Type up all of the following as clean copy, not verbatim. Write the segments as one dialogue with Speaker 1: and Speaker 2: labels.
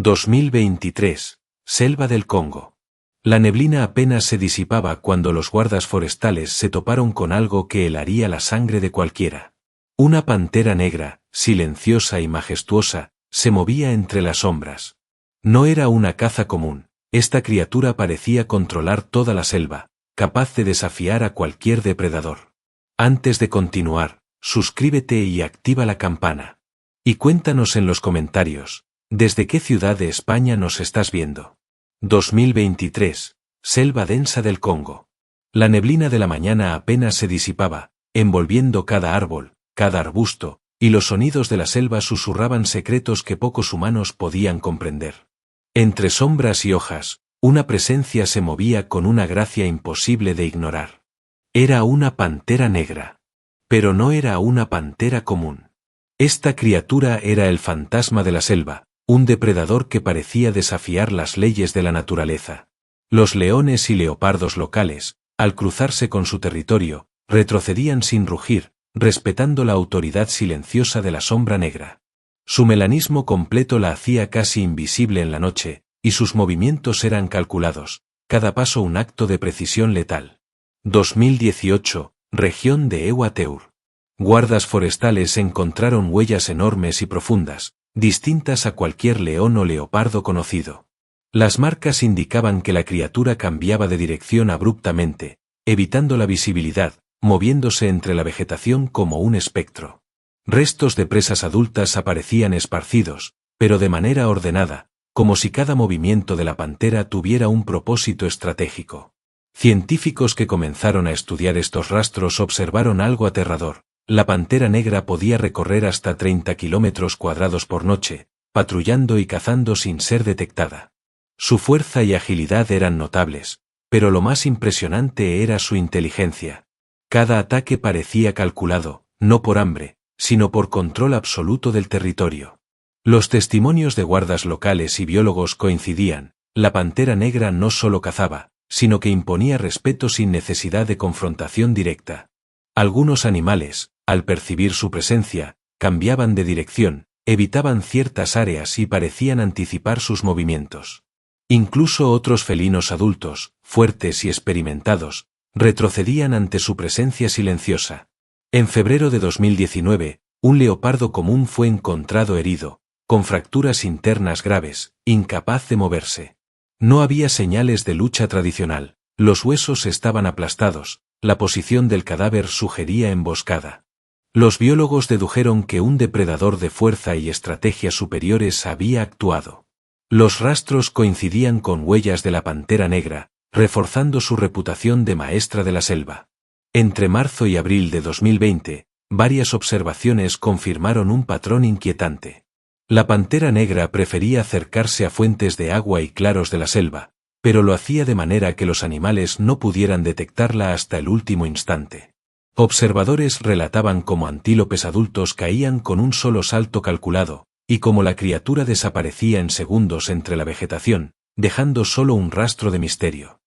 Speaker 1: 2023. Selva del Congo. La neblina apenas se disipaba cuando los guardas forestales se toparon con algo que helaría la sangre de cualquiera. Una pantera negra, silenciosa y majestuosa, se movía entre las sombras. No era una caza común, esta criatura parecía controlar toda la selva, capaz de desafiar a cualquier depredador. Antes de continuar, suscríbete y activa la campana. Y cuéntanos en los comentarios, ¿desde qué ciudad de España nos estás viendo? 2023. Selva densa del Congo. La neblina de la mañana apenas se disipaba, envolviendo cada árbol, cada arbusto, y los sonidos de la selva susurraban secretos que pocos humanos podían comprender. Entre sombras y hojas, una presencia se movía con una gracia imposible de ignorar. Era una pantera negra. Pero no era una pantera común. Esta criatura era el fantasma de la selva, un depredador que parecía desafiar las leyes de la naturaleza. Los leones y leopardos locales, al cruzarse con su territorio, retrocedían sin rugir, respetando la autoridad silenciosa de la sombra negra. Su melanismo completo la hacía casi invisible en la noche, y sus movimientos eran calculados, cada paso un acto de precisión letal. 2018, región de Equateur. Guardas forestales encontraron huellas enormes y profundas, distintas a cualquier león o leopardo conocido. Las marcas indicaban que la criatura cambiaba de dirección abruptamente, evitando la visibilidad, moviéndose entre la vegetación como un espectro. Restos de presas adultas aparecían esparcidos, pero de manera ordenada, como si cada movimiento de la pantera tuviera un propósito estratégico. Científicos que comenzaron a estudiar estos rastros observaron algo aterrador. La pantera negra podía recorrer hasta 30 kilómetros cuadrados por noche, patrullando y cazando sin ser detectada. Su fuerza y agilidad eran notables, pero lo más impresionante era su inteligencia. Cada ataque parecía calculado, no por hambre, sino por control absoluto del territorio. Los testimonios de guardas locales y biólogos coincidían, la pantera negra no solo cazaba, sino que imponía respeto sin necesidad de confrontación directa. Algunos animales, al percibir su presencia, cambiaban de dirección, evitaban ciertas áreas y parecían anticipar sus movimientos. Incluso otros felinos adultos, fuertes y experimentados, retrocedían ante su presencia silenciosa. En febrero de 2019, un leopardo común fue encontrado herido, con fracturas internas graves, incapaz de moverse. No había señales de lucha tradicional, los huesos estaban aplastados, la posición del cadáver sugería emboscada. Los biólogos dedujeron que un depredador de fuerza y estrategia superiores había actuado. Los rastros coincidían con huellas de la pantera negra, reforzando su reputación de maestra de la selva. Entre marzo y abril de 2020, varias observaciones confirmaron un patrón inquietante. La pantera negra prefería acercarse a fuentes de agua y claros de la selva, pero lo hacía de manera que los animales no pudieran detectarla hasta el último instante. Observadores relataban cómo antílopes adultos caían con un solo salto calculado, y cómo la criatura desaparecía en segundos entre la vegetación, dejando solo un rastro de misterio.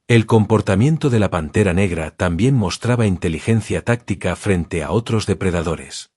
Speaker 1: El comportamiento de la pantera negra también mostraba inteligencia táctica frente a otros depredadores.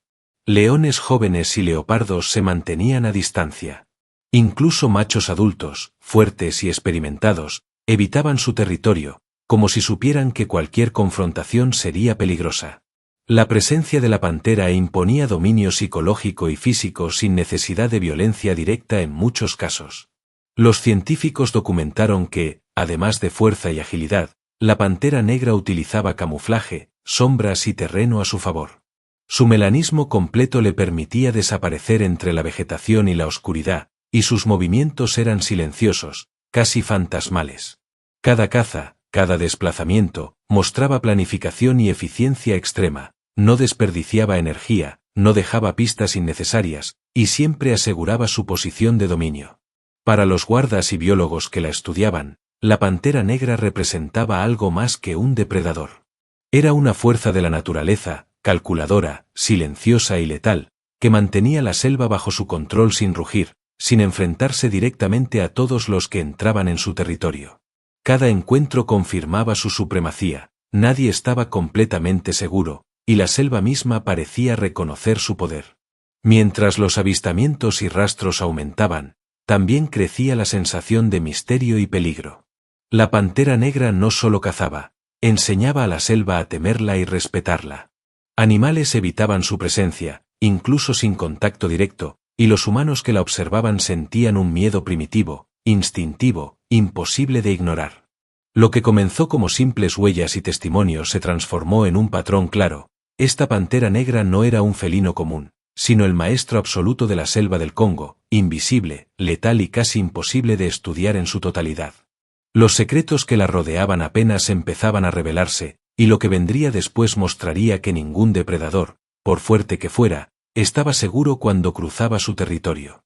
Speaker 1: Leones jóvenes y leopardos se mantenían a distancia. Incluso machos adultos, fuertes y experimentados, evitaban su territorio, como si supieran que cualquier confrontación sería peligrosa. La presencia de la pantera imponía dominio psicológico y físico sin necesidad de violencia directa en muchos casos. Los científicos documentaron que, además de fuerza y agilidad, la pantera negra utilizaba camuflaje, sombras y terreno a su favor. Su melanismo completo le permitía desaparecer entre la vegetación y la oscuridad, y sus movimientos eran silenciosos, casi fantasmales. Cada caza, cada desplazamiento, mostraba planificación y eficiencia extrema, no desperdiciaba energía, no dejaba pistas innecesarias, y siempre aseguraba su posición de dominio. Para los guardas y biólogos que la estudiaban, la pantera negra representaba algo más que un depredador. Era una fuerza de la naturaleza, calculadora, silenciosa y letal, que mantenía la selva bajo su control sin rugir, sin enfrentarse directamente a todos los que entraban en su territorio. Cada encuentro confirmaba su supremacía, nadie estaba completamente seguro, y la selva misma parecía reconocer su poder. Mientras los avistamientos y rastros aumentaban, también crecía la sensación de misterio y peligro. La pantera negra no solo cazaba, enseñaba a la selva a temerla y respetarla. Animales evitaban su presencia, incluso sin contacto directo, y los humanos que la observaban sentían un miedo primitivo, instintivo, imposible de ignorar. Lo que comenzó como simples huellas y testimonios se transformó en un patrón claro. Esta pantera negra no era un felino común, sino el maestro absoluto de la selva del Congo, invisible, letal y casi imposible de estudiar en su totalidad. Los secretos que la rodeaban apenas empezaban a revelarse, y lo que vendría después mostraría que ningún depredador, por fuerte que fuera, estaba seguro cuando cruzaba su territorio.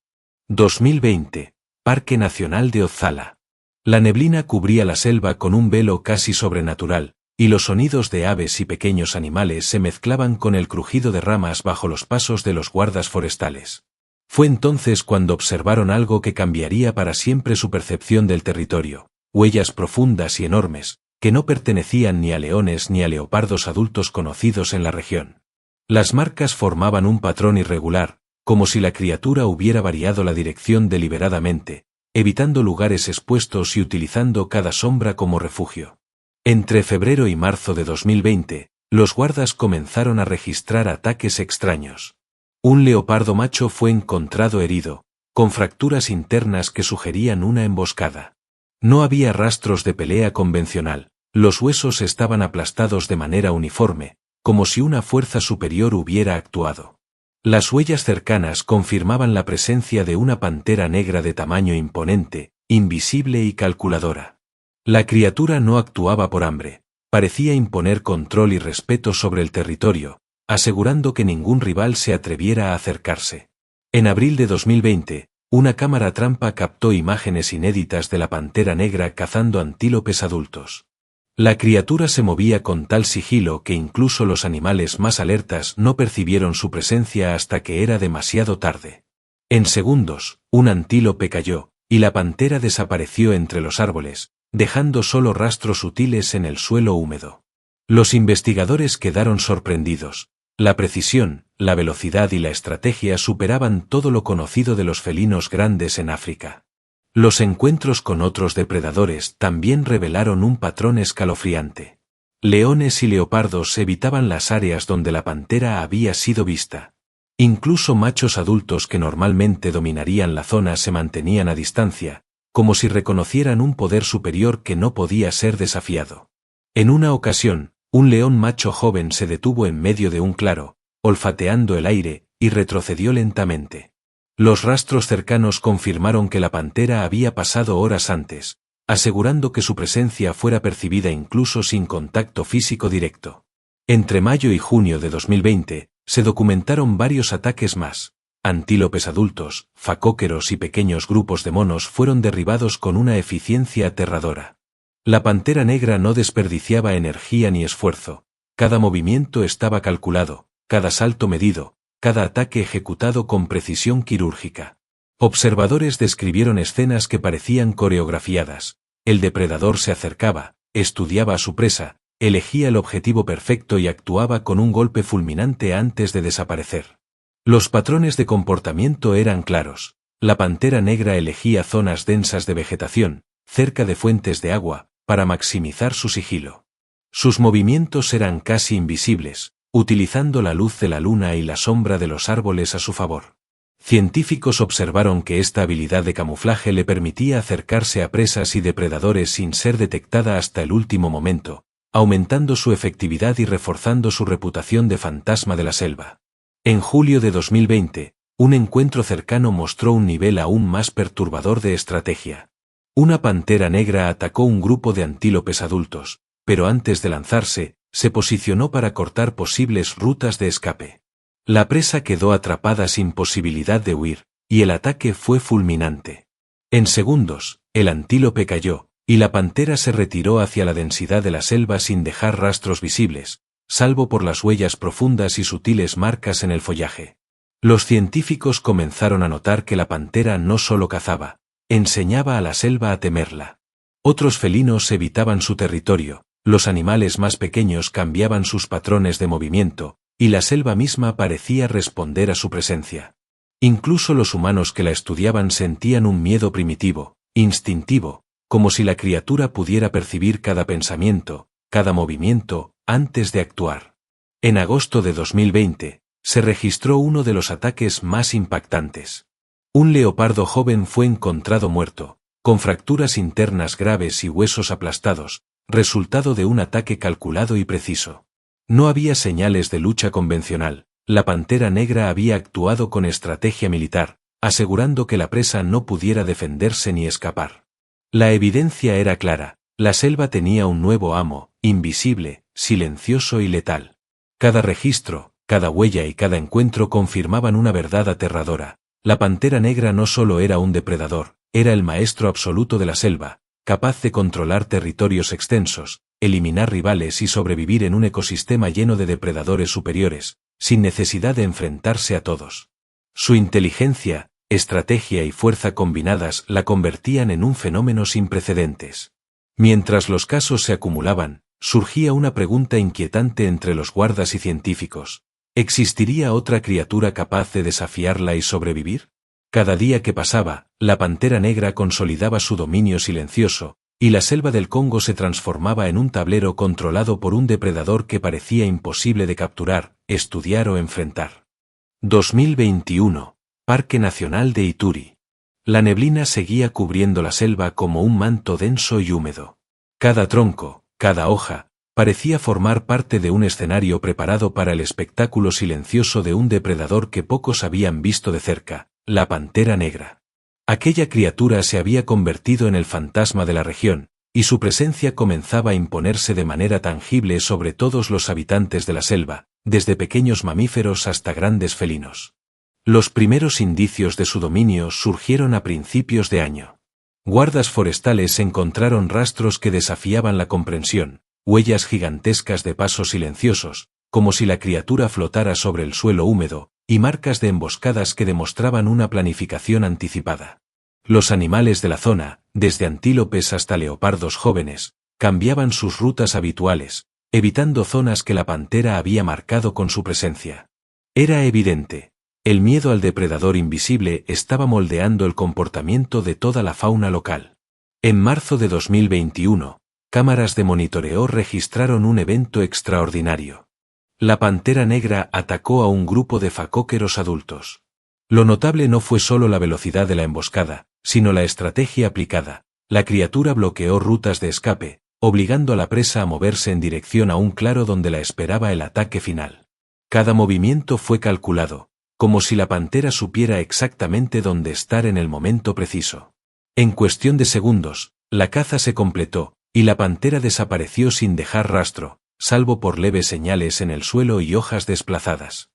Speaker 1: 2020. Parque Nacional de Ozala. La neblina cubría la selva con un velo casi sobrenatural, y los sonidos de aves y pequeños animales se mezclaban con el crujido de ramas bajo los pasos de los guardas forestales. Fue entonces cuando observaron algo que cambiaría para siempre su percepción del territorio: huellas profundas y enormes, que no pertenecían ni a leones ni a leopardos adultos conocidos en la región. Las marcas formaban un patrón irregular, como si la criatura hubiera variado la dirección deliberadamente, evitando lugares expuestos y utilizando cada sombra como refugio. Entre febrero y marzo de 2020, los guardas comenzaron a registrar ataques extraños. Un leopardo macho fue encontrado herido, con fracturas internas que sugerían una emboscada. No había rastros de pelea convencional, los huesos estaban aplastados de manera uniforme, como si una fuerza superior hubiera actuado. Las huellas cercanas confirmaban la presencia de una pantera negra de tamaño imponente, invisible y calculadora. La criatura no actuaba por hambre, parecía imponer control y respeto sobre el territorio, asegurando que ningún rival se atreviera a acercarse. En abril de 2020, una cámara trampa captó imágenes inéditas de la pantera negra cazando antílopes adultos. La criatura se movía con tal sigilo que incluso los animales más alertas no percibieron su presencia hasta que era demasiado tarde. En segundos, un antílope cayó, y la pantera desapareció entre los árboles, dejando solo rastros sutiles en el suelo húmedo. Los investigadores quedaron sorprendidos. La precisión, la velocidad y la estrategia superaban todo lo conocido de los felinos grandes en África. Los encuentros con otros depredadores también revelaron un patrón escalofriante. Leones y leopardos evitaban las áreas donde la pantera había sido vista. Incluso machos adultos que normalmente dominarían la zona se mantenían a distancia, como si reconocieran un poder superior que no podía ser desafiado. En una ocasión, un león macho joven se detuvo en medio de un claro, olfateando el aire, y retrocedió lentamente. Los rastros cercanos confirmaron que la pantera había pasado horas antes, asegurando que su presencia fuera percibida incluso sin contacto físico directo. Entre mayo y junio de 2020, se documentaron varios ataques más. Antílopes adultos, facóqueros y pequeños grupos de monos fueron derribados con una eficiencia aterradora. La pantera negra no desperdiciaba energía ni esfuerzo. Cada movimiento estaba calculado, cada salto medido, cada ataque ejecutado con precisión quirúrgica. Observadores describieron escenas que parecían coreografiadas. El depredador se acercaba, estudiaba a su presa, elegía el objetivo perfecto y actuaba con un golpe fulminante antes de desaparecer. Los patrones de comportamiento eran claros. La pantera negra elegía zonas densas de vegetación, cerca de fuentes de agua, para maximizar su sigilo. Sus movimientos eran casi invisibles, utilizando la luz de la luna y la sombra de los árboles a su favor. Científicos observaron que esta habilidad de camuflaje le permitía acercarse a presas y depredadores sin ser detectada hasta el último momento, aumentando su efectividad y reforzando su reputación de fantasma de la selva. En julio de 2020, un encuentro cercano mostró un nivel aún más perturbador de estrategia. Una pantera negra atacó un grupo de antílopes adultos, pero antes de lanzarse, se posicionó para cortar posibles rutas de escape. La presa quedó atrapada sin posibilidad de huir, y el ataque fue fulminante. En segundos, el antílope cayó, y la pantera se retiró hacia la densidad de la selva sin dejar rastros visibles, salvo por las huellas profundas y sutiles marcas en el follaje. Los científicos comenzaron a notar que la pantera no solo cazaba, enseñaba a la selva a temerla. Otros felinos evitaban su territorio, los animales más pequeños cambiaban sus patrones de movimiento, y la selva misma parecía responder a su presencia. Incluso los humanos que la estudiaban sentían un miedo primitivo, instintivo, como si la criatura pudiera percibir cada pensamiento, cada movimiento, antes de actuar. En agosto de 2020, se registró uno de los ataques más impactantes. Un leopardo joven fue encontrado muerto, con fracturas internas graves y huesos aplastados, resultado de un ataque calculado y preciso. No había señales de lucha convencional, la pantera negra había actuado con estrategia militar, asegurando que la presa no pudiera defenderse ni escapar. La evidencia era clara, la selva tenía un nuevo amo, invisible, silencioso y letal. Cada registro, cada huella y cada encuentro confirmaban una verdad aterradora. La pantera negra no solo era un depredador, era el maestro absoluto de la selva, capaz de controlar territorios extensos, eliminar rivales y sobrevivir en un ecosistema lleno de depredadores superiores, sin necesidad de enfrentarse a todos. Su inteligencia, estrategia y fuerza combinadas la convertían en un fenómeno sin precedentes. Mientras los casos se acumulaban, surgía una pregunta inquietante entre los guardas y científicos. ¿Existiría otra criatura capaz de desafiarla y sobrevivir? Cada día que pasaba, la pantera negra consolidaba su dominio silencioso, y la selva del Congo se transformaba en un tablero controlado por un depredador que parecía imposible de capturar, estudiar o enfrentar. 2021. Parque Nacional de Ituri. La neblina seguía cubriendo la selva como un manto denso y húmedo. Cada tronco, cada hoja, parecía formar parte de un escenario preparado para el espectáculo silencioso de un depredador que pocos habían visto de cerca, la pantera negra. Aquella criatura se había convertido en el fantasma de la región, y su presencia comenzaba a imponerse de manera tangible sobre todos los habitantes de la selva, desde pequeños mamíferos hasta grandes felinos. Los primeros indicios de su dominio surgieron a principios de año. Guardas forestales encontraron rastros que desafiaban la comprensión, huellas gigantescas de pasos silenciosos, como si la criatura flotara sobre el suelo húmedo, y marcas de emboscadas que demostraban una planificación anticipada. Los animales de la zona, desde antílopes hasta leopardos jóvenes, cambiaban sus rutas habituales, evitando zonas que la pantera había marcado con su presencia. Era evidente. El miedo al depredador invisible estaba moldeando el comportamiento de toda la fauna local. En marzo de 2021, cámaras de monitoreo registraron un evento extraordinario. La pantera negra atacó a un grupo de facóqueros adultos. Lo notable no fue solo la velocidad de la emboscada, sino la estrategia aplicada. La criatura bloqueó rutas de escape, obligando a la presa a moverse en dirección a un claro donde la esperaba el ataque final. Cada movimiento fue calculado, como si la pantera supiera exactamente dónde estar en el momento preciso. En cuestión de segundos, la caza se completó, y la pantera desapareció sin dejar rastro, salvo por leves señales en el suelo y hojas desplazadas.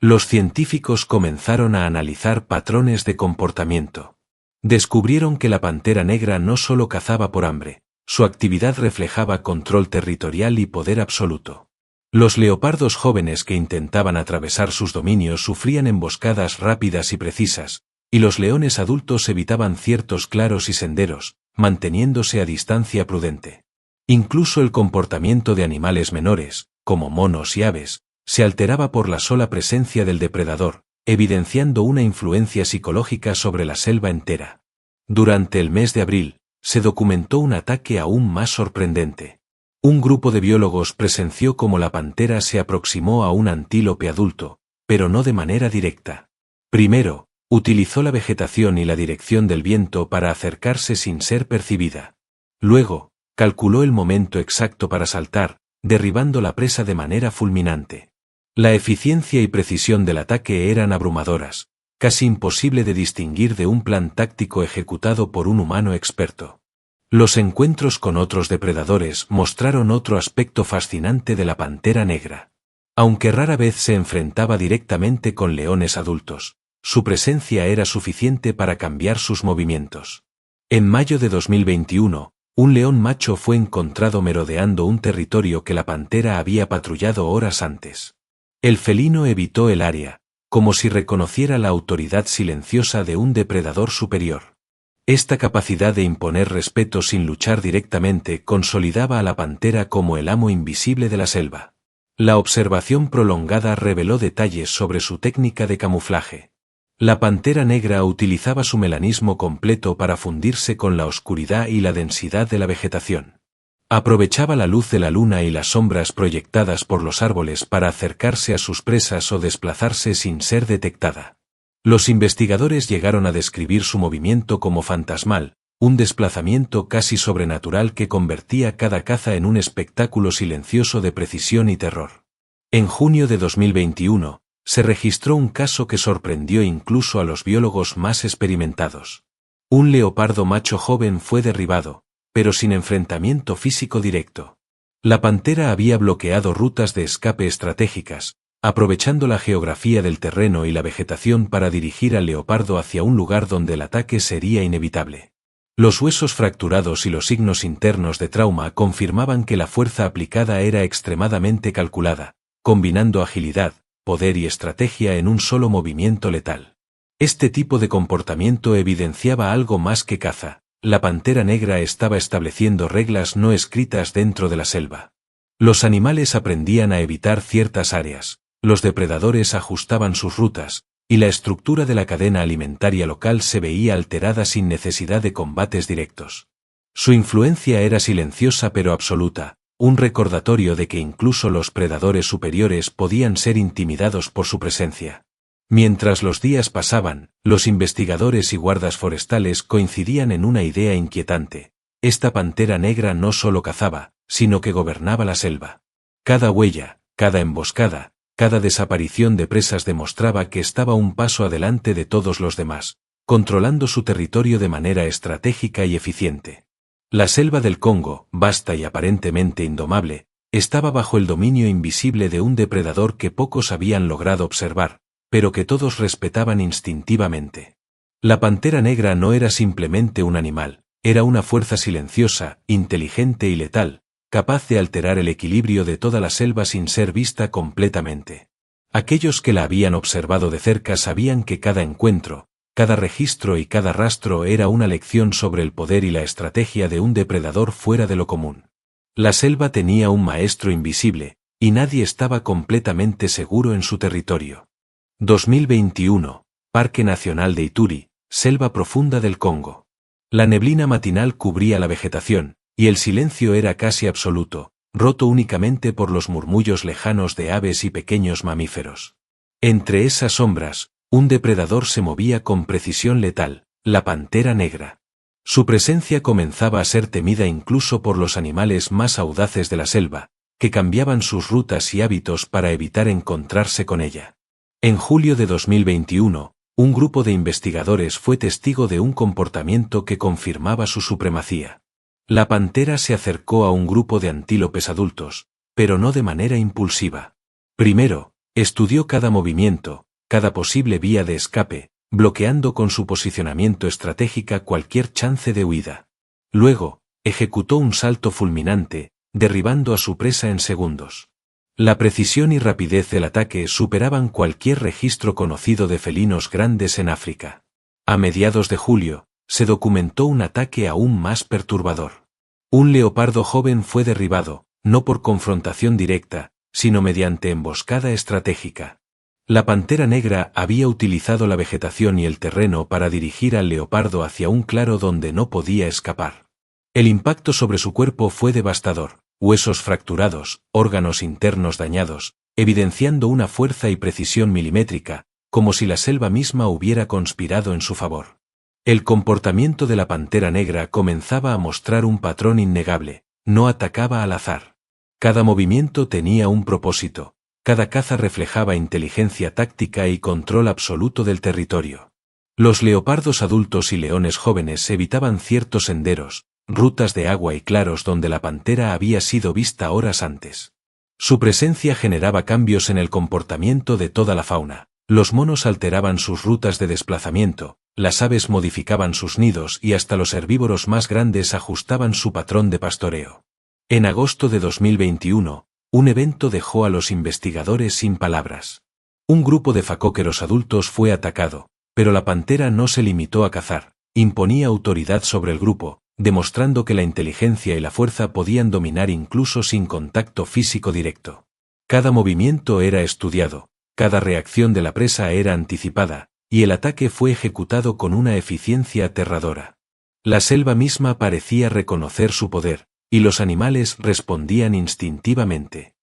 Speaker 1: Los científicos comenzaron a analizar patrones de comportamiento. Descubrieron que la pantera negra no solo cazaba por hambre, su actividad reflejaba control territorial y poder absoluto. Los leopardos jóvenes que intentaban atravesar sus dominios sufrían emboscadas rápidas y precisas, y los leones adultos evitaban ciertos claros y senderos, manteniéndose a distancia prudente. Incluso el comportamiento de animales menores, como monos y aves, se alteraba por la sola presencia del depredador, evidenciando una influencia psicológica sobre la selva entera. Durante el mes de abril, se documentó un ataque aún más sorprendente. Un grupo de biólogos presenció cómo la pantera se aproximó a un antílope adulto, pero no de manera directa. Primero, utilizó la vegetación y la dirección del viento para acercarse sin ser percibida. Luego, calculó el momento exacto para saltar, derribando la presa de manera fulminante. La eficiencia y precisión del ataque eran abrumadoras, casi imposible de distinguir de un plan táctico ejecutado por un humano experto. Los encuentros con otros depredadores mostraron otro aspecto fascinante de la pantera negra. Aunque rara vez se enfrentaba directamente con leones adultos, su presencia era suficiente para cambiar sus movimientos. En mayo de 2021, un león macho fue encontrado merodeando un territorio que la pantera había patrullado horas antes. El felino evitó el área, como si reconociera la autoridad silenciosa de un depredador superior. Esta capacidad de imponer respeto sin luchar directamente consolidaba a la pantera como el amo invisible de la selva. La observación prolongada reveló detalles sobre su técnica de camuflaje. La pantera negra utilizaba su melanismo completo para fundirse con la oscuridad y la densidad de la vegetación. Aprovechaba la luz de la luna y las sombras proyectadas por los árboles para acercarse a sus presas o desplazarse sin ser detectada. Los investigadores llegaron a describir su movimiento como fantasmal, un desplazamiento casi sobrenatural que convertía cada caza en un espectáculo silencioso de precisión y terror. En junio de 2021, se registró un caso que sorprendió incluso a los biólogos más experimentados. Un leopardo macho joven fue derribado, pero sin enfrentamiento físico directo. La pantera había bloqueado rutas de escape estratégicas, aprovechando la geografía del terreno y la vegetación para dirigir al leopardo hacia un lugar donde el ataque sería inevitable. Los huesos fracturados y los signos internos de trauma confirmaban que la fuerza aplicada era extremadamente calculada, combinando agilidad, poder y estrategia en un solo movimiento letal. Este tipo de comportamiento evidenciaba algo más que caza. La pantera negra estaba estableciendo reglas no escritas dentro de la selva. Los animales aprendían a evitar ciertas áreas, los depredadores ajustaban sus rutas, y la estructura de la cadena alimentaria local se veía alterada sin necesidad de combates directos. Su influencia era silenciosa pero absoluta, un recordatorio de que incluso los predadores superiores podían ser intimidados por su presencia. Mientras los días pasaban, los investigadores y guardas forestales coincidían en una idea inquietante. Esta pantera negra no solo cazaba, sino que gobernaba la selva. Cada huella, cada emboscada, cada desaparición de presas demostraba que estaba un paso adelante de todos los demás, controlando su territorio de manera estratégica y eficiente. La selva del Congo, vasta y aparentemente indomable, estaba bajo el dominio invisible de un depredador que pocos habían logrado observar, pero que todos respetaban instintivamente. La pantera negra no era simplemente un animal, era una fuerza silenciosa, inteligente y letal, capaz de alterar el equilibrio de toda la selva sin ser vista completamente. Aquellos que la habían observado de cerca sabían que cada encuentro, cada registro y cada rastro era una lección sobre el poder y la estrategia de un depredador fuera de lo común. La selva tenía un maestro invisible, y nadie estaba completamente seguro en su territorio. 2021, Parque Nacional de Ituri, Selva Profunda del Congo. La neblina matinal cubría la vegetación, y el silencio era casi absoluto, roto únicamente por los murmullos lejanos de aves y pequeños mamíferos. Entre esas sombras, un depredador se movía con precisión letal, la pantera negra. Su presencia comenzaba a ser temida incluso por los animales más audaces de la selva, que cambiaban sus rutas y hábitos para evitar encontrarse con ella. En julio de 2021, un grupo de investigadores fue testigo de un comportamiento que confirmaba su supremacía. La pantera se acercó a un grupo de antílopes adultos, pero no de manera impulsiva. Primero, estudió cada movimiento, cada posible vía de escape, bloqueando con su posicionamiento estratégica cualquier chance de huida. Luego, ejecutó un salto fulminante, derribando a su presa en segundos. La precisión y rapidez del ataque superaban cualquier registro conocido de felinos grandes en África. A mediados de julio, se documentó un ataque aún más perturbador. Un leopardo joven fue derribado, no por confrontación directa, sino mediante emboscada estratégica. La pantera negra había utilizado la vegetación y el terreno para dirigir al leopardo hacia un claro donde no podía escapar. El impacto sobre su cuerpo fue devastador, huesos fracturados, órganos internos dañados, evidenciando una fuerza y precisión milimétrica, como si la selva misma hubiera conspirado en su favor. El comportamiento de la pantera negra comenzaba a mostrar un patrón innegable, no atacaba al azar. Cada movimiento tenía un propósito. Cada caza reflejaba inteligencia táctica y control absoluto del territorio. Los leopardos adultos y leones jóvenes evitaban ciertos senderos, rutas de agua y claros donde la pantera había sido vista horas antes. Su presencia generaba cambios en el comportamiento de toda la fauna. Los monos alteraban sus rutas de desplazamiento, las aves modificaban sus nidos y hasta los herbívoros más grandes ajustaban su patrón de pastoreo. En agosto de 2021, un evento dejó a los investigadores sin palabras. Un grupo de facóqueros adultos fue atacado, pero la pantera no se limitó a cazar, imponía autoridad sobre el grupo, demostrando que la inteligencia y la fuerza podían dominar incluso sin contacto físico directo. Cada movimiento era estudiado, cada reacción de la presa era anticipada, y el ataque fue ejecutado con una eficiencia aterradora. La selva misma parecía reconocer su poder, y los animales respondían instintivamente.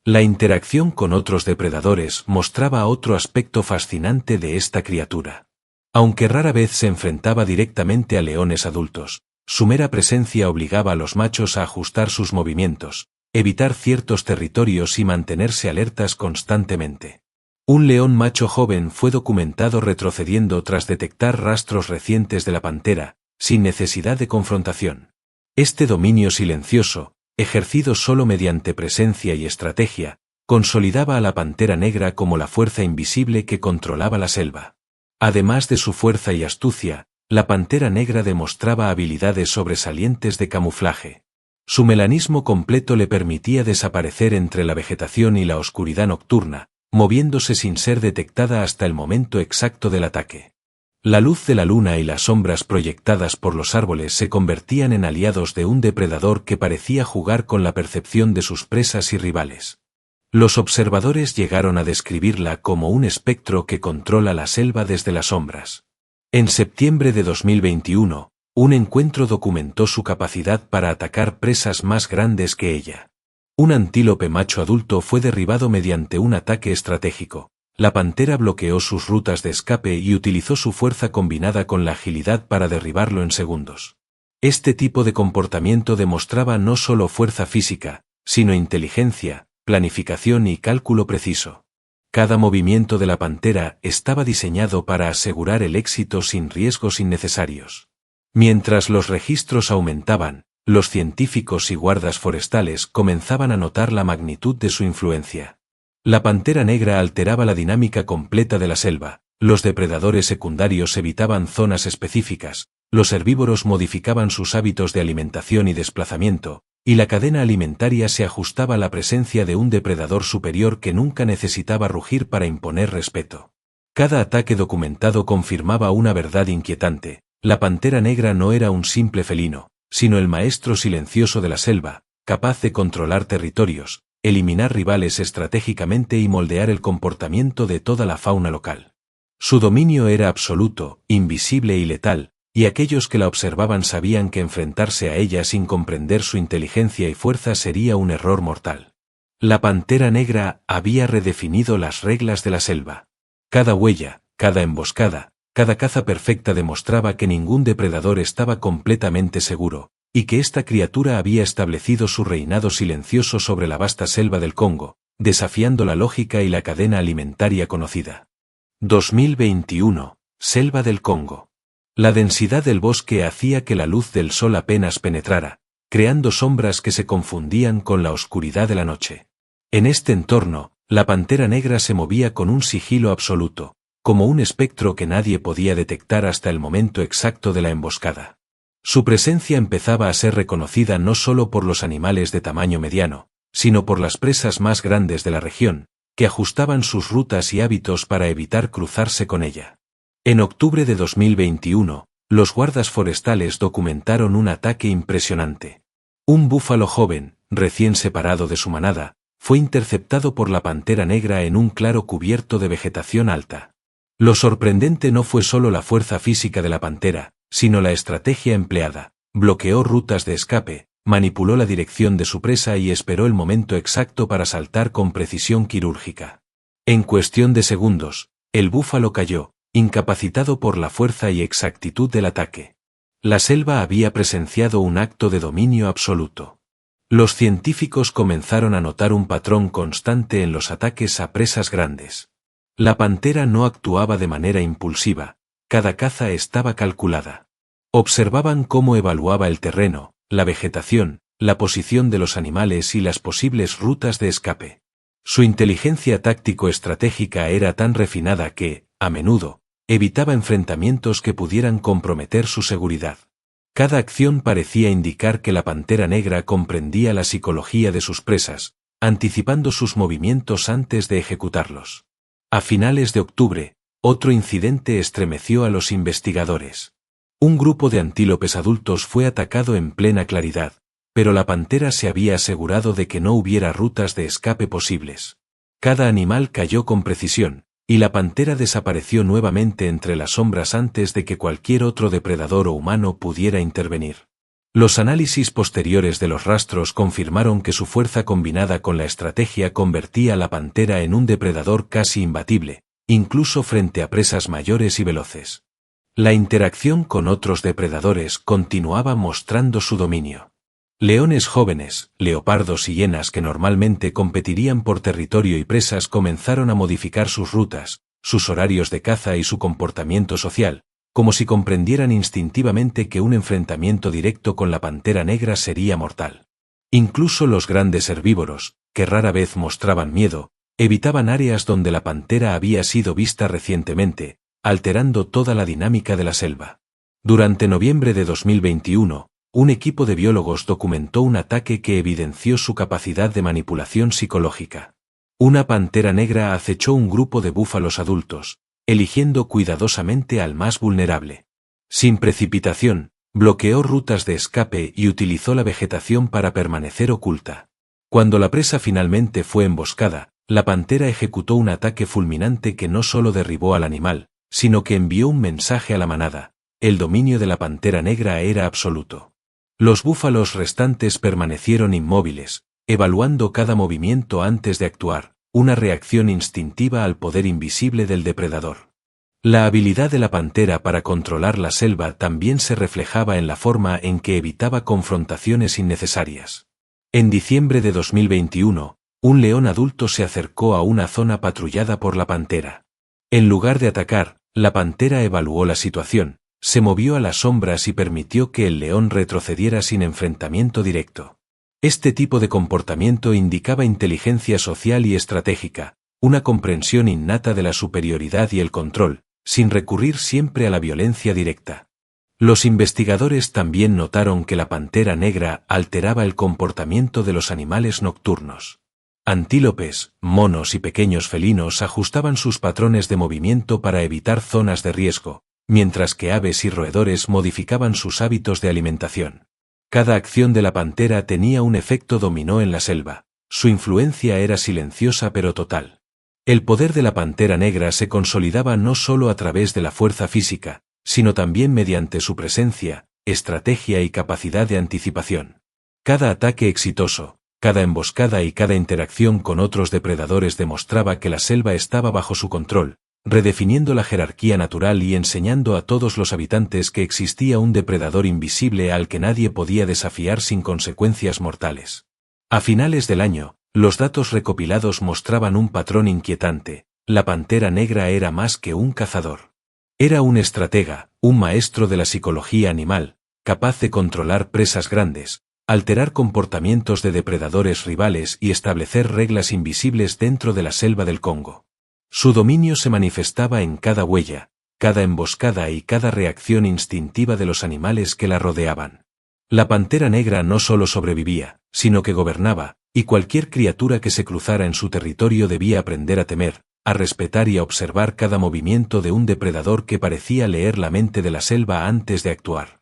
Speaker 1: La interacción con otros depredadores mostraba otro aspecto fascinante de esta criatura. Aunque rara vez se enfrentaba directamente a leones adultos, su mera presencia obligaba a los machos a ajustar sus movimientos, evitar ciertos territorios y mantenerse alertas constantemente. Un león macho joven fue documentado retrocediendo tras detectar rastros recientes de la pantera, sin necesidad de confrontación. Este dominio silencioso, ejercido solo mediante presencia y estrategia, consolidaba a la pantera negra como la fuerza invisible que controlaba la selva. Además de su fuerza y astucia, la pantera negra demostraba habilidades sobresalientes de camuflaje. Su melanismo completo le permitía desaparecer entre la vegetación y la oscuridad nocturna, moviéndose sin ser detectada hasta el momento exacto del ataque. La luz de la luna y las sombras proyectadas por los árboles se convertían en aliados de un depredador que parecía jugar con la percepción de sus presas y rivales. Los observadores llegaron a describirla como un espectro que controla la selva desde las sombras. En septiembre de 2021, un encuentro documentó su capacidad para atacar presas más grandes que ella. Un antílope macho adulto fue derribado mediante un ataque estratégico. La pantera bloqueó sus rutas de escape y utilizó su fuerza combinada con la agilidad para derribarlo en segundos. Este tipo de comportamiento demostraba no solo fuerza física, sino inteligencia, planificación y cálculo preciso. Cada movimiento de la pantera estaba diseñado para asegurar el éxito sin riesgos innecesarios. Mientras los registros aumentaban, los científicos y guardas forestales comenzaban a notar la magnitud de su influencia. La pantera negra alteraba la dinámica completa de la selva, los depredadores secundarios evitaban zonas específicas, los herbívoros modificaban sus hábitos de alimentación y desplazamiento, y la cadena alimentaria se ajustaba a la presencia de un depredador superior que nunca necesitaba rugir para imponer respeto. Cada ataque documentado confirmaba una verdad inquietante: la pantera negra no era un simple felino, sino el maestro silencioso de la selva, capaz de controlar territorios, eliminar rivales estratégicamente y moldear el comportamiento de toda la fauna local. Su dominio era absoluto, invisible y letal, y aquellos que la observaban sabían que enfrentarse a ella sin comprender su inteligencia y fuerza sería un error mortal. La pantera negra había redefinido las reglas de la selva. Cada huella, cada emboscada, cada caza perfecta demostraba que ningún depredador estaba completamente seguro, y que esta criatura había establecido su reinado silencioso sobre la vasta selva del Congo, desafiando la lógica y la cadena alimentaria conocida. 2021. Selva del Congo. La densidad del bosque hacía que la luz del sol apenas penetrara, creando sombras que se confundían con la oscuridad de la noche. En este entorno, la pantera negra se movía con un sigilo absoluto, como un espectro que nadie podía detectar hasta el momento exacto de la emboscada. Su presencia empezaba a ser reconocida no solo por los animales de tamaño mediano, sino por las presas más grandes de la región, que ajustaban sus rutas y hábitos para evitar cruzarse con ella. En octubre de 2021, los guardas forestales documentaron un ataque impresionante. Un búfalo joven, recién separado de su manada, fue interceptado por la pantera negra en un claro cubierto de vegetación alta. Lo sorprendente no fue solo la fuerza física de la pantera, sino la estrategia empleada. Bloqueó rutas de escape, manipuló la dirección de su presa y esperó el momento exacto para saltar con precisión quirúrgica. En cuestión de segundos, el búfalo cayó, incapacitado por la fuerza y exactitud del ataque. La selva había presenciado un acto de dominio absoluto. Los científicos comenzaron a notar un patrón constante en los ataques a presas grandes. La pantera no actuaba de manera impulsiva, cada caza estaba calculada. Observaban cómo evaluaba el terreno, la vegetación, la posición de los animales y las posibles rutas de escape. Su inteligencia táctico-estratégica era tan refinada que, a menudo, evitaba enfrentamientos que pudieran comprometer su seguridad. Cada acción parecía indicar que la pantera negra comprendía la psicología de sus presas, anticipando sus movimientos antes de ejecutarlos. A finales de octubre, otro incidente estremeció a los investigadores. Un grupo de antílopes adultos fue atacado en plena claridad, pero la pantera se había asegurado de que no hubiera rutas de escape posibles. Cada animal cayó con precisión, y la pantera desapareció nuevamente entre las sombras antes de que cualquier otro depredador o humano pudiera intervenir. Los análisis posteriores de los rastros confirmaron que su fuerza combinada con la estrategia convertía a la pantera en un depredador casi imbatible, incluso frente a presas mayores y veloces. La interacción con otros depredadores continuaba mostrando su dominio. Leones jóvenes, leopardos y hienas que normalmente competirían por territorio y presas comenzaron a modificar sus rutas, sus horarios de caza y su comportamiento social, como si comprendieran instintivamente que un enfrentamiento directo con la pantera negra sería mortal. Incluso los grandes herbívoros, que rara vez mostraban miedo, evitaban áreas donde la pantera había sido vista recientemente, alterando toda la dinámica de la selva. Durante noviembre de 2021, un equipo de biólogos documentó un ataque que evidenció su capacidad de manipulación psicológica. Una pantera negra acechó un grupo de búfalos adultos, eligiendo cuidadosamente al más vulnerable. Sin precipitación, bloqueó rutas de escape y utilizó la vegetación para permanecer oculta. Cuando la presa finalmente fue emboscada, la pantera ejecutó un ataque fulminante que no solo derribó al animal, sino que envió un mensaje a la manada: el dominio de la pantera negra era absoluto. Los búfalos restantes permanecieron inmóviles, evaluando cada movimiento antes de actuar, una reacción instintiva al poder invisible del depredador. La habilidad de la pantera para controlar la selva también se reflejaba en la forma en que evitaba confrontaciones innecesarias. En diciembre de 2021, un león adulto se acercó a una zona patrullada por la pantera. En lugar de atacar, la pantera evaluó la situación, se movió a las sombras y permitió que el león retrocediera sin enfrentamiento directo. Este tipo de comportamiento indicaba inteligencia social y estratégica, una comprensión innata de la superioridad y el control, sin recurrir siempre a la violencia directa. Los investigadores también notaron que la pantera negra alteraba el comportamiento de los animales nocturnos. Antílopes, monos y pequeños felinos ajustaban sus patrones de movimiento para evitar zonas de riesgo, mientras que aves y roedores modificaban sus hábitos de alimentación. Cada acción de la pantera tenía un efecto dominó en la selva. Su influencia era silenciosa pero total. El poder de la pantera negra se consolidaba no solo a través de la fuerza física, sino también mediante su presencia, estrategia y capacidad de anticipación. Cada ataque exitoso, cada emboscada y cada interacción con otros depredadores demostraba que la selva estaba bajo su control, redefiniendo la jerarquía natural y enseñando a todos los habitantes que existía un depredador invisible al que nadie podía desafiar sin consecuencias mortales. A finales del año, los datos recopilados mostraban un patrón inquietante: la pantera negra era más que un cazador. Era un estratega, un maestro de la psicología animal, capaz de controlar presas grandes, alterar comportamientos de depredadores rivales y establecer reglas invisibles dentro de la selva del Congo. Su dominio se manifestaba en cada huella, cada emboscada y cada reacción instintiva de los animales que la rodeaban. La pantera negra no solo sobrevivía, sino que gobernaba, y cualquier criatura que se cruzara en su territorio debía aprender a temer, a respetar y a observar cada movimiento de un depredador que parecía leer la mente de la selva antes de actuar.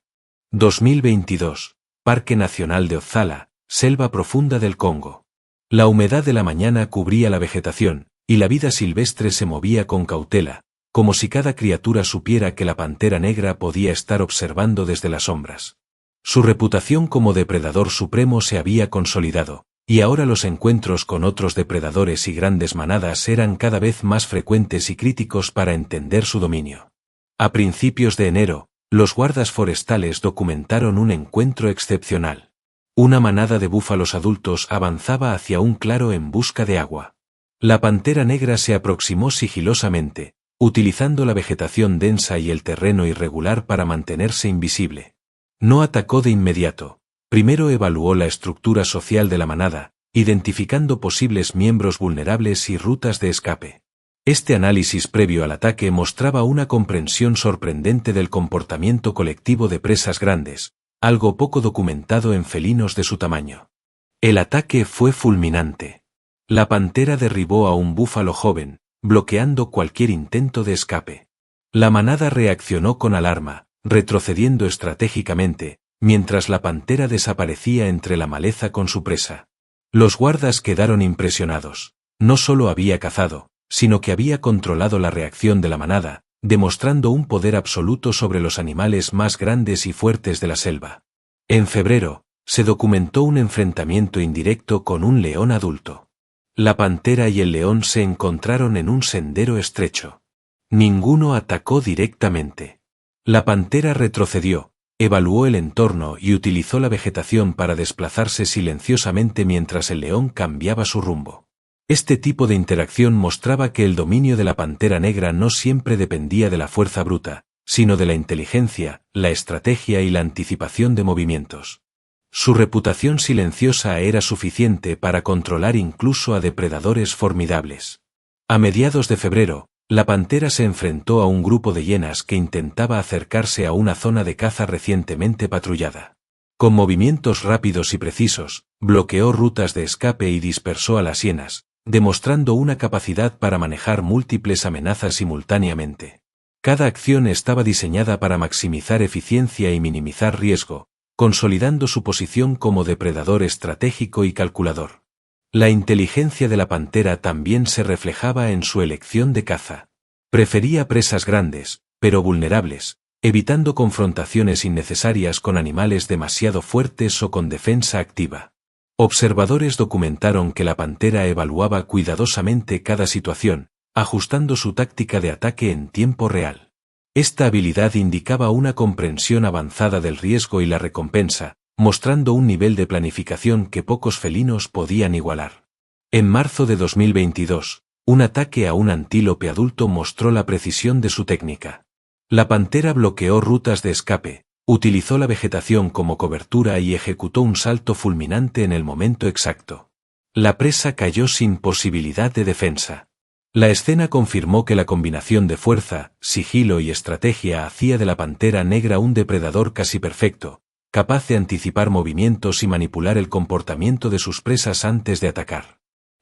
Speaker 1: 2022. Parque Nacional de Otsala, Selva Profunda del Congo. La humedad de la mañana cubría la vegetación, y la vida silvestre se movía con cautela, como si cada criatura supiera que la pantera negra podía estar observando desde las sombras. Su reputación como depredador supremo se había consolidado, y ahora los encuentros con otros depredadores y grandes manadas eran cada vez más frecuentes y críticos para entender su dominio. A principios de enero, los guardas forestales documentaron un encuentro excepcional. Una manada de búfalos adultos avanzaba hacia un claro en busca de agua. La pantera negra se aproximó sigilosamente, utilizando la vegetación densa y el terreno irregular para mantenerse invisible. No atacó de inmediato. Primero evaluó la estructura social de la manada, identificando posibles miembros vulnerables y rutas de escape. Este análisis previo al ataque mostraba una comprensión sorprendente del comportamiento colectivo de presas grandes, algo poco documentado en felinos de su tamaño. El ataque fue fulminante. La pantera derribó a un búfalo joven, bloqueando cualquier intento de escape. La manada reaccionó con alarma, retrocediendo estratégicamente, mientras la pantera desaparecía entre la maleza con su presa. Los guardas quedaron impresionados. No solo había cazado, sino que había controlado la reacción de la manada, demostrando un poder absoluto sobre los animales más grandes y fuertes de la selva. En febrero, se documentó un enfrentamiento indirecto con un león adulto. La pantera y el león se encontraron en un sendero estrecho. Ninguno atacó directamente. La pantera retrocedió, evaluó el entorno y utilizó la vegetación para desplazarse silenciosamente mientras el león cambiaba su rumbo. Este tipo de interacción mostraba que el dominio de la pantera negra no siempre dependía de la fuerza bruta, sino de la inteligencia, la estrategia y la anticipación de movimientos. Su reputación silenciosa era suficiente para controlar incluso a depredadores formidables. A mediados de febrero, la pantera se enfrentó a un grupo de hienas que intentaba acercarse a una zona de caza recientemente patrullada. Con movimientos rápidos y precisos, bloqueó rutas de escape y dispersó a las hienas, demostrando una capacidad para manejar múltiples amenazas simultáneamente. Cada acción estaba diseñada para maximizar eficiencia y minimizar riesgo, consolidando su posición como depredador estratégico y calculador. La inteligencia de la pantera también se reflejaba en su elección de caza. Prefería presas grandes, pero vulnerables, evitando confrontaciones innecesarias con animales demasiado fuertes o con defensa activa. Observadores documentaron que la pantera evaluaba cuidadosamente cada situación, ajustando su táctica de ataque en tiempo real. Esta habilidad indicaba una comprensión avanzada del riesgo y la recompensa, mostrando un nivel de planificación que pocos felinos podían igualar. En marzo de 2022, un ataque a un antílope adulto mostró la precisión de su técnica. La pantera bloqueó rutas de escape, utilizó la vegetación como cobertura y ejecutó un salto fulminante en el momento exacto. La presa cayó sin posibilidad de defensa. La escena confirmó que la combinación de fuerza, sigilo y estrategia hacía de la pantera negra un depredador casi perfecto, capaz de anticipar movimientos y manipular el comportamiento de sus presas antes de atacar.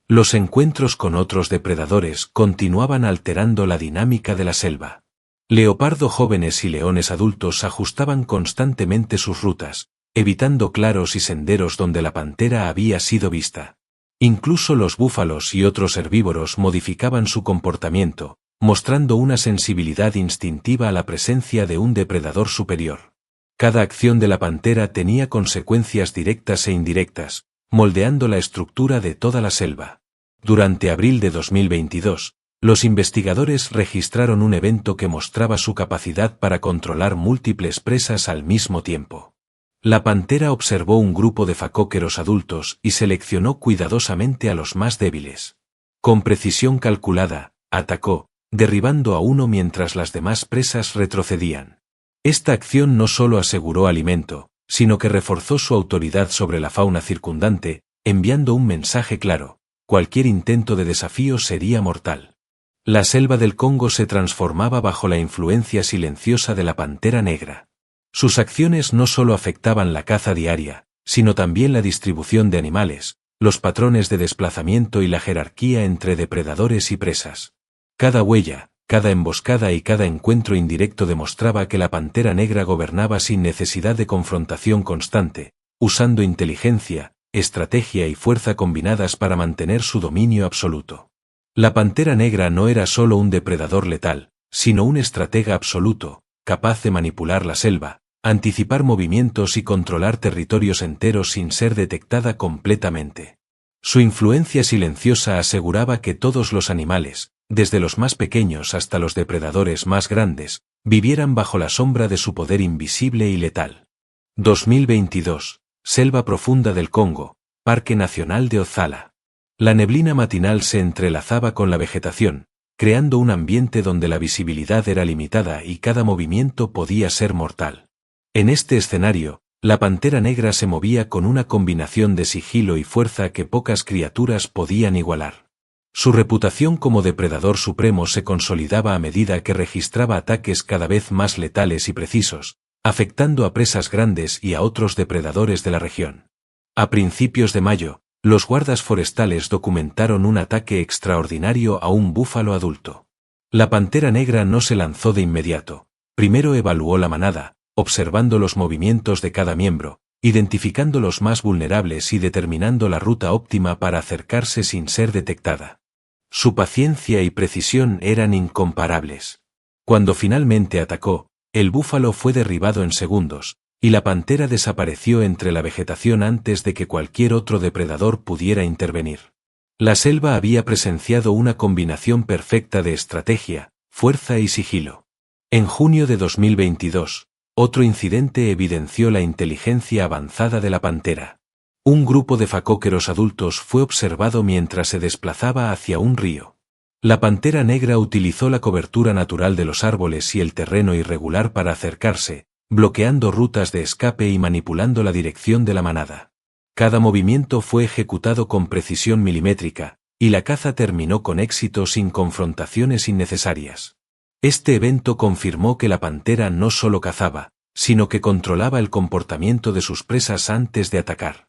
Speaker 1: Los encuentros con otros depredadores continuaban alterando la dinámica de la selva. Leopardo jóvenes y leones adultos ajustaban constantemente sus rutas, evitando claros y senderos donde la pantera había sido vista. Incluso los búfalos y otros herbívoros modificaban su comportamiento, mostrando una sensibilidad instintiva a la presencia de un depredador superior. Cada acción de la pantera tenía consecuencias directas e indirectas, moldeando la estructura de toda la selva. Durante abril de 2022, los investigadores registraron un evento que mostraba su capacidad para controlar múltiples presas al mismo tiempo. La pantera observó un grupo de facóqueros adultos y seleccionó cuidadosamente a los más débiles. Con precisión calculada, atacó, derribando a uno mientras las demás presas retrocedían. Esta acción no solo aseguró alimento, sino que reforzó su autoridad sobre la fauna circundante, enviando un mensaje claro: cualquier intento de desafío sería mortal. La selva del Congo se transformaba bajo la influencia silenciosa de la pantera negra. Sus acciones no solo afectaban la caza diaria, sino también la distribución de animales, los patrones de desplazamiento y la jerarquía entre depredadores y presas. Cada huella, cada emboscada y cada encuentro indirecto demostraba que la pantera negra gobernaba sin necesidad de confrontación constante, usando inteligencia, estrategia y fuerza combinadas para mantener su dominio absoluto. La pantera negra no era solo un depredador letal, sino un estratega absoluto, capaz de manipular la selva, anticipar movimientos y controlar territorios enteros sin ser detectada completamente. Su influencia silenciosa aseguraba que todos los animales, desde los más pequeños hasta los depredadores más grandes, vivieran bajo la sombra de su poder invisible y letal. 2022, Selva Profunda del Congo, Parque Nacional de Ozala. La neblina matinal se entrelazaba con la vegetación, creando un ambiente donde la visibilidad era limitada y cada movimiento podía ser mortal. En este escenario, la pantera negra se movía con una combinación de sigilo y fuerza que pocas criaturas podían igualar. Su reputación como depredador supremo se consolidaba a medida que registraba ataques cada vez más letales y precisos, afectando a presas grandes y a otros depredadores de la región. A principios de mayo, los guardas forestales documentaron un ataque extraordinario a un búfalo adulto. La pantera negra no se lanzó de inmediato. Primero evaluó la manada, observando los movimientos de cada miembro, identificando los más vulnerables y determinando la ruta óptima para acercarse sin ser detectada. Su paciencia y precisión eran incomparables. Cuando finalmente atacó, el búfalo fue derribado en segundos, y la pantera desapareció entre la vegetación antes de que cualquier otro depredador pudiera intervenir. La selva había presenciado una combinación perfecta de estrategia, fuerza y sigilo. En junio de 2022, otro incidente evidenció la inteligencia avanzada de la pantera. Un grupo de facóqueros adultos fue observado mientras se desplazaba hacia un río. La pantera negra utilizó la cobertura natural de los árboles y el terreno irregular para acercarse, bloqueando rutas de escape y manipulando la dirección de la manada. Cada movimiento fue ejecutado con precisión milimétrica, y la caza terminó con éxito sin confrontaciones innecesarias. Este evento confirmó que la pantera no solo cazaba, sino que controlaba el comportamiento de sus presas antes de atacar.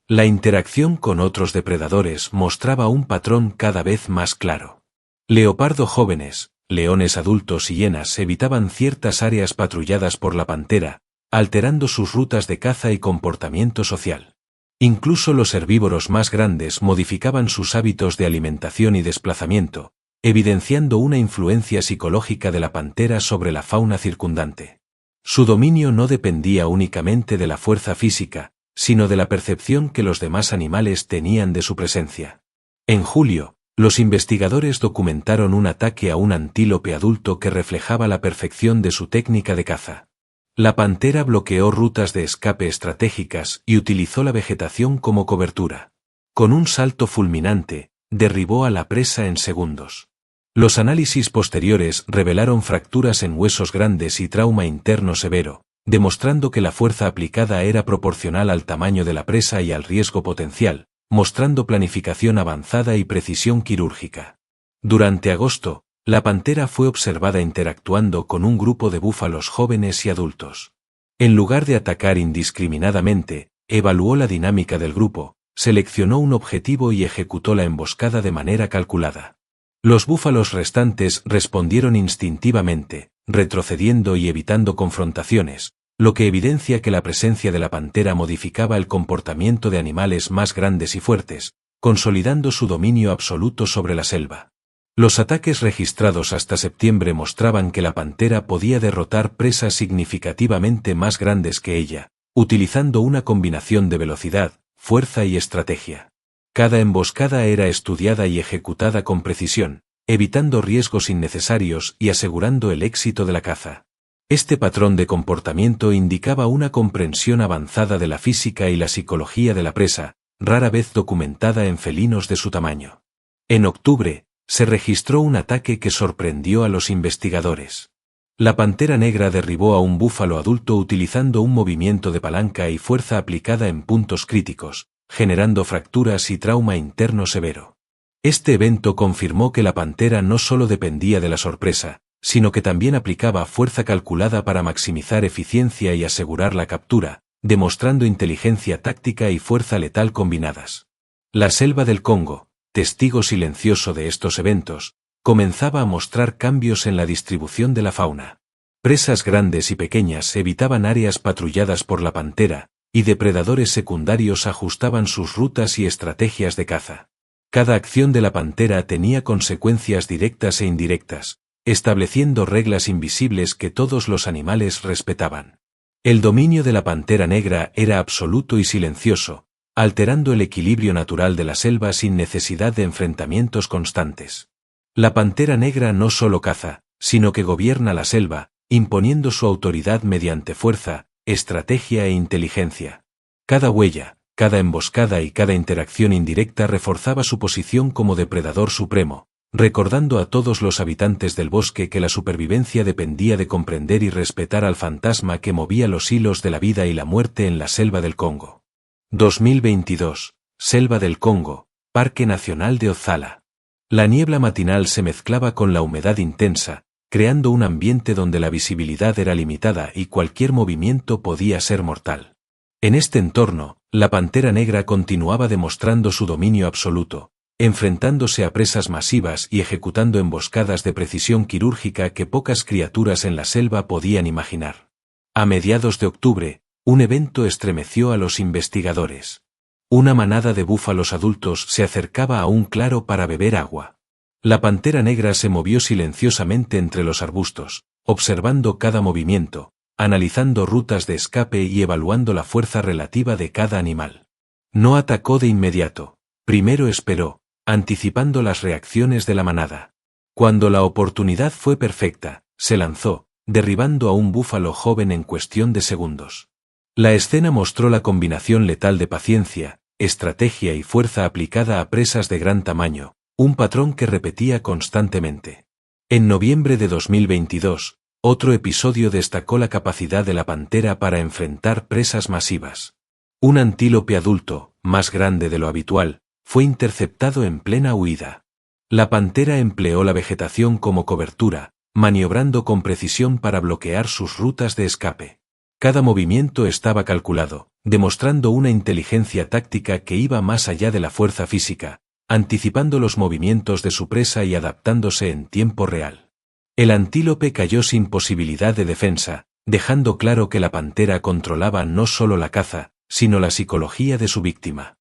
Speaker 1: La interacción con otros depredadores mostraba un patrón cada vez más claro. Leopardo jóvenes, leones adultos y hienas evitaban ciertas áreas patrulladas por la pantera, alterando sus rutas de caza y comportamiento social. Incluso los herbívoros más grandes modificaban sus hábitos de alimentación y desplazamiento, evidenciando una influencia psicológica de la pantera sobre la fauna circundante. Su dominio no dependía únicamente de la fuerza física, sino de la percepción que los demás animales tenían de su presencia. En julio, los investigadores documentaron un ataque a un antílope adulto que reflejaba la perfección de su técnica de caza. La pantera bloqueó rutas de escape estratégicas y utilizó la vegetación como cobertura. Con un salto fulminante, derribó a la presa en segundos. Los análisis posteriores revelaron fracturas en huesos grandes y trauma interno severo, demostrando que la fuerza aplicada era proporcional al tamaño de la presa y al riesgo potencial, mostrando planificación avanzada y precisión quirúrgica. Durante agosto, la pantera fue observada interactuando con un grupo de búfalos jóvenes y adultos. En lugar de atacar indiscriminadamente, evaluó la dinámica del grupo, seleccionó un objetivo y ejecutó la emboscada de manera calculada. Los búfalos restantes respondieron instintivamente, retrocediendo y evitando confrontaciones, lo que evidencia que la presencia de la pantera modificaba el comportamiento de animales más grandes y fuertes, consolidando su dominio absoluto sobre la selva. Los ataques registrados hasta septiembre mostraban que la pantera podía derrotar presas significativamente más grandes que ella, utilizando una combinación de velocidad, fuerza y estrategia. Cada emboscada era estudiada y ejecutada con precisión, evitando riesgos innecesarios y asegurando el éxito de la caza. Este patrón de comportamiento indicaba una comprensión avanzada de la física y la psicología de la presa, rara vez documentada en felinos de su tamaño. En octubre, se registró un ataque que sorprendió a los investigadores. La pantera negra derribó a un búfalo adulto utilizando un movimiento de palanca y fuerza aplicada en puntos críticos, generando fracturas y trauma interno severo. Este evento confirmó que la pantera no solo dependía de la sorpresa, sino que también aplicaba fuerza calculada para maximizar eficiencia y asegurar la captura, demostrando inteligencia táctica y fuerza letal combinadas. La selva del Congo, testigo silencioso de estos eventos, comenzaba a mostrar cambios en la distribución de la fauna. Presas grandes y pequeñas evitaban áreas patrulladas por la pantera, y depredadores secundarios ajustaban sus rutas y estrategias de caza. Cada acción de la pantera tenía consecuencias directas e indirectas, estableciendo reglas invisibles que todos los animales respetaban. El dominio de la pantera negra era absoluto y silencioso, alterando el equilibrio natural de la selva sin necesidad de enfrentamientos constantes. La pantera negra no solo caza, sino que gobierna la selva, imponiendo su autoridad mediante fuerza, estrategia e inteligencia. Cada huella, cada emboscada y cada interacción indirecta reforzaba su posición como depredador supremo, recordando a todos los habitantes del bosque que la supervivencia dependía de comprender y respetar al fantasma que movía los hilos de la vida y la muerte en la selva del Congo. 2022, Selva del Congo, Parque Nacional de Ozala. La niebla matinal se mezclaba con la humedad intensa, creando un ambiente donde la visibilidad era limitada y cualquier movimiento podía ser mortal. En este entorno, la pantera negra continuaba demostrando su dominio absoluto, enfrentándose a presas masivas y ejecutando emboscadas de precisión quirúrgica que pocas criaturas en la selva podían imaginar. A mediados de octubre, un evento estremeció a los investigadores. Una manada de búfalos adultos se acercaba a un claro para beber agua. La pantera negra se movió silenciosamente entre los arbustos, observando cada movimiento, analizando rutas de escape y evaluando la fuerza relativa de cada animal. No atacó de inmediato, primero esperó, anticipando las reacciones de la manada. Cuando la oportunidad fue perfecta, se lanzó, derribando a un búfalo joven en cuestión de segundos. La escena mostró la combinación letal de paciencia, estrategia y fuerza aplicada a presas de gran tamaño, un patrón que repetía constantemente. En noviembre de 2022, otro episodio destacó la capacidad de la pantera para enfrentar presas masivas. Un antílope adulto, más grande de lo habitual, fue interceptado en plena huida. La pantera empleó la vegetación como cobertura, maniobrando con precisión para bloquear sus rutas de escape. Cada movimiento estaba calculado, demostrando una inteligencia táctica que iba más allá de la fuerza física, anticipando los movimientos de su presa y adaptándose en tiempo real. El antílope cayó sin posibilidad de defensa, dejando claro que la pantera controlaba no solo la caza, sino la psicología de su víctima.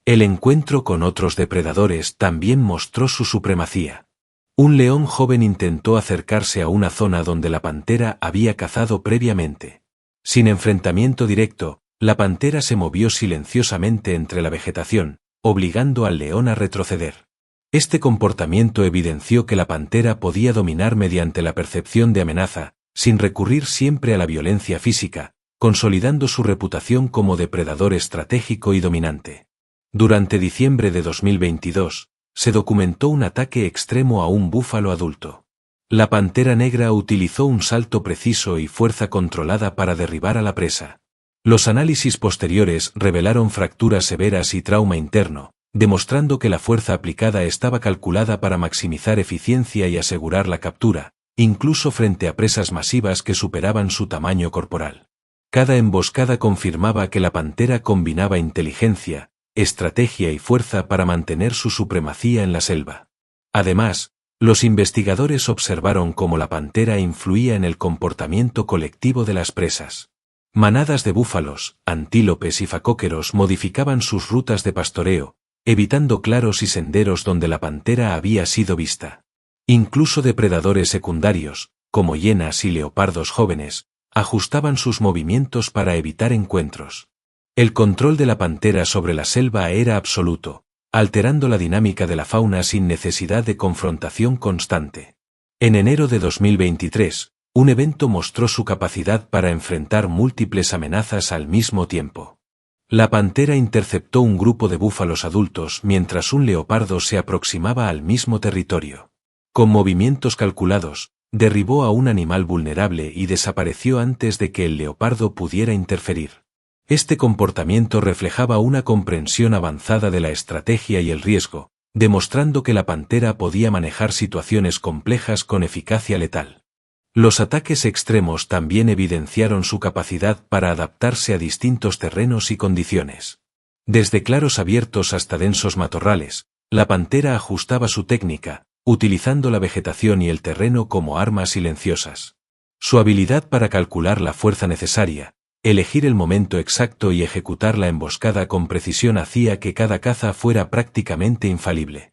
Speaker 1: El encuentro con otros depredadores también mostró su supremacía. Un león joven intentó acercarse a una zona donde la pantera había cazado previamente. Sin enfrentamiento directo, la pantera se movió silenciosamente entre la vegetación, obligando al león a retroceder. Este comportamiento evidenció que la pantera podía dominar mediante la percepción de amenaza, sin recurrir siempre a la violencia física, consolidando su reputación como depredador estratégico y dominante. Durante diciembre de 2022, se documentó un ataque extremo a un búfalo adulto. La pantera negra utilizó un salto preciso y fuerza controlada para derribar a la presa. Los análisis posteriores revelaron fracturas severas y trauma interno, demostrando que la fuerza aplicada estaba calculada para maximizar eficiencia y asegurar la captura, incluso frente a presas masivas que superaban su tamaño corporal. Cada emboscada confirmaba que la pantera combinaba inteligencia, estrategia y fuerza para mantener su supremacía en la selva. Además, los investigadores observaron cómo la pantera influía en el comportamiento colectivo de las presas. Manadas de búfalos, antílopes y facóqueros modificaban sus rutas de pastoreo, evitando claros y senderos donde la pantera había sido vista. Incluso depredadores secundarios, como hienas y leopardos jóvenes, ajustaban sus movimientos para evitar encuentros. El control de la pantera sobre la selva era absoluto, alterando la dinámica de la fauna sin necesidad de confrontación constante. En enero de 2023, un evento mostró su capacidad para enfrentar múltiples amenazas al mismo tiempo. La pantera interceptó un grupo de búfalos adultos mientras un leopardo se aproximaba al mismo territorio. Con movimientos calculados, derribó a un animal vulnerable y desapareció antes de que el leopardo pudiera interferir. Este comportamiento reflejaba una comprensión avanzada de la estrategia y el riesgo, demostrando que la pantera podía manejar situaciones complejas con eficacia letal. Los ataques extremos también evidenciaron su capacidad para adaptarse a distintos terrenos y condiciones. Desde claros abiertos hasta densos matorrales, la pantera ajustaba su técnica, utilizando la vegetación y el terreno como armas silenciosas. Su habilidad para calcular la fuerza necesaria, elegir el momento exacto y ejecutar la emboscada con precisión hacía que cada caza fuera prácticamente infalible.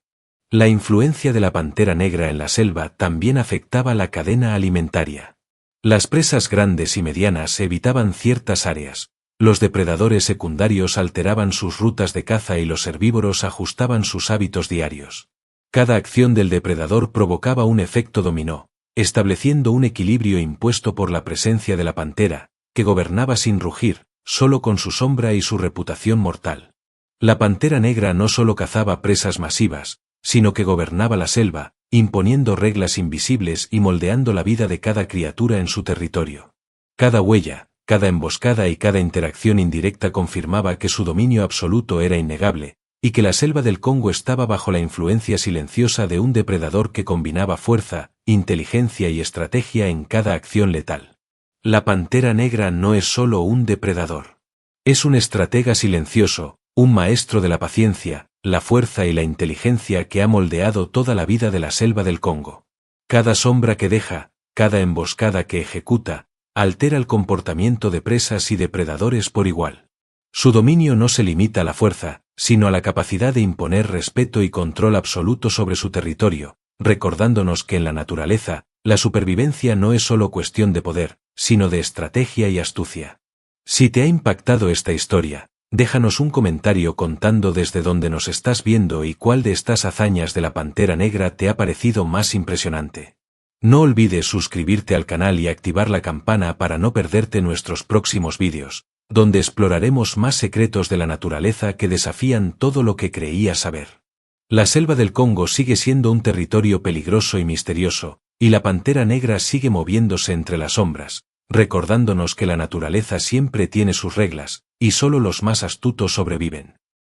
Speaker 1: La influencia de la pantera negra en la selva también afectaba la cadena alimentaria. Las presas grandes y medianas evitaban ciertas áreas, los depredadores secundarios alteraban sus rutas de caza y los herbívoros ajustaban sus hábitos diarios. Cada acción del depredador provocaba un efecto dominó, estableciendo un equilibrio impuesto por la presencia de la pantera, que gobernaba sin rugir, solo con su sombra y su reputación mortal. La pantera negra no solo cazaba presas masivas, sino que gobernaba la selva, imponiendo reglas invisibles y moldeando la vida de cada criatura en su territorio. Cada huella, cada emboscada y cada interacción indirecta confirmaba que su dominio absoluto era innegable, y que la selva del Congo estaba bajo la influencia silenciosa de un depredador que combinaba fuerza, inteligencia y estrategia en cada acción letal. La pantera negra no es solo un depredador. Es un estratega silencioso, un maestro de la paciencia, la fuerza y la inteligencia que ha moldeado toda la vida de la selva del Congo. Cada sombra que deja, cada emboscada que ejecuta, altera el comportamiento de presas y depredadores por igual. Su dominio no se limita a la fuerza, sino a la capacidad de imponer respeto y control absoluto sobre su territorio, recordándonos que en la naturaleza, la supervivencia no es solo cuestión de poder, sino de estrategia y astucia. Si te ha impactado esta historia, déjanos un comentario contando desde dónde nos estás viendo y cuál de estas hazañas de la Pantera Negra te ha parecido más impresionante. No olvides suscribirte al canal y activar la campana para no perderte nuestros próximos vídeos, donde exploraremos más secretos de la naturaleza que desafían todo lo que creías saber. La selva del Congo sigue siendo un territorio peligroso y misterioso, y la Pantera Negra sigue moviéndose entre las sombras, recordándonos que la naturaleza siempre tiene sus reglas, y solo los más astutos sobreviven.